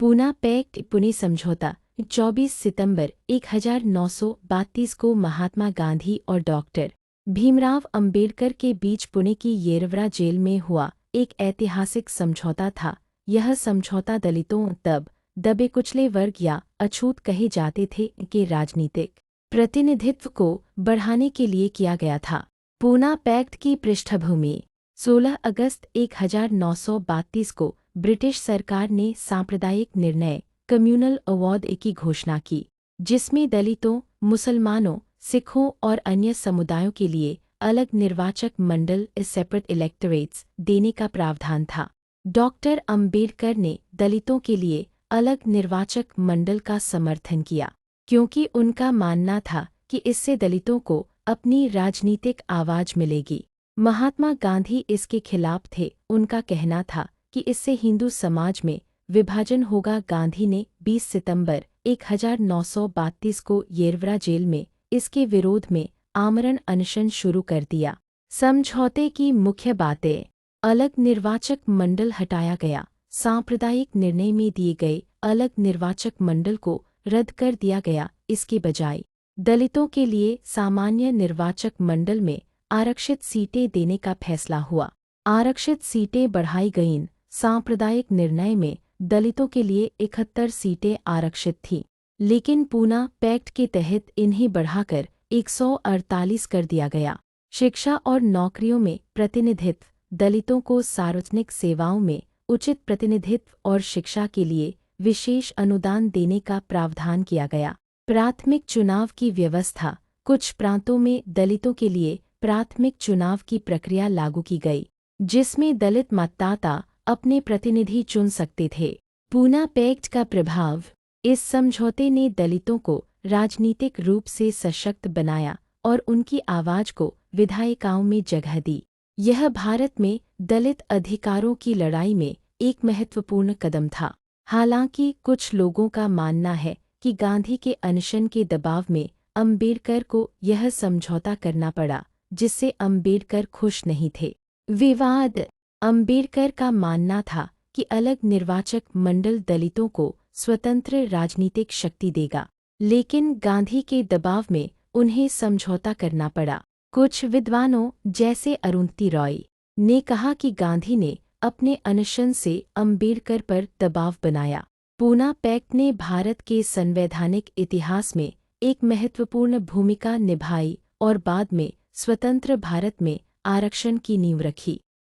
Poona pact Pune समझौता 24 सितंबर 1932 को महात्मा गांधी और डॉक्टर भीमराव अंबेडकर के बीच पुणे की येरवड़ा जेल में हुआ एक ऐतिहासिक समझौता था। यह समझौता दलितों तब दबे कुचले वर्ग या अछूत कहे जाते थे के राजनीतिक प्रतिनिधित्व को बढ़ाने के लिए किया गया था। पूना पैक्ट की पृष्ठभूमि 16 अगस्त 1932 को ब्रिटिश सरकार ने सांप्रदायिक निर्णय कम्युनल अवॉर्ड की घोषणा की, जिसमें दलितों, मुसलमानों, सिखों और अन्य समुदायों के लिए अलग निर्वाचक मंडल सेपरेट इलेक्टोरेट्स देने का प्रावधान था। डॉक्टर अंबेडकर ने दलितों के लिए अलग निर्वाचक मंडल का समर्थन किया, क्योंकि उनका मानना था कि इससे दलितों को अपनी राजनीतिक आवाज मिलेगी। महात्मा गांधी इसके खिलाफ थे। उनका कहना था कि इससे हिंदू समाज में विभाजन होगा। गांधी ने 20 सितंबर 1932 को येरवड़ा जेल में इसके विरोध में आमरण अनशन शुरू कर दिया। समझौते की मुख्य बातें: अलग निर्वाचक मंडल हटाया गया। सांप्रदायिक निर्णय में दिए गए अलग निर्वाचक मंडल को रद्द कर दिया गया। इसके बजाय दलितों के लिए सामान्य निर्वाचक मंडल में आरक्षित सीटें देने का फैसला हुआ। आरक्षित सीटें बढ़ाई गईं। सांप्रदायिक निर्णय में दलितों के लिए 71 सीटें आरक्षित थीं, लेकिन पूना पैक्ट के तहत इन्हें बढ़ाकर 148 कर दिया गया। शिक्षा और नौकरियों में प्रतिनिधित्व: दलितों को सार्वजनिक सेवाओं में उचित प्रतिनिधित्व और शिक्षा के लिए विशेष अनुदान देने का प्रावधान किया गया। प्राथमिक चुनाव की व्यवस्था: कुछ प्रांतों में दलितों के लिए प्राथमिक चुनाव की प्रक्रिया लागू की गई, जिसमें दलित मतदाता अपने प्रतिनिधि चुन सकते थे। पूना पैक्ट का प्रभाव: इस समझौते ने दलितों को राजनीतिक रूप से सशक्त बनाया और उनकी आवाज को विधायिकाओं में जगह दी। यह भारत में दलित अधिकारों की लड़ाई में एक महत्वपूर्ण कदम था। हालांकि कुछ लोगों का मानना है कि गांधी के अनशन के दबाव में अंबेडकर को यह समझौता करना पड़ा, जिससे अंबेडकर खुश नहीं थे। विवाद: अंबेडकर का मानना था कि अलग निर्वाचक मंडल दलितों को स्वतंत्र राजनीतिक शक्ति देगा, लेकिन गांधी के दबाव में उन्हें समझौता करना पड़ा। कुछ विद्वानों जैसे अरुंधति रॉय ने कहा कि गांधी ने अपने अनशन से अंबेडकर पर दबाव बनाया। पूना पैक्ट ने भारत के संवैधानिक इतिहास में एक महत्वपूर्ण भूमिका निभाई और बाद में स्वतंत्र भारत में आरक्षण की नींव रखी।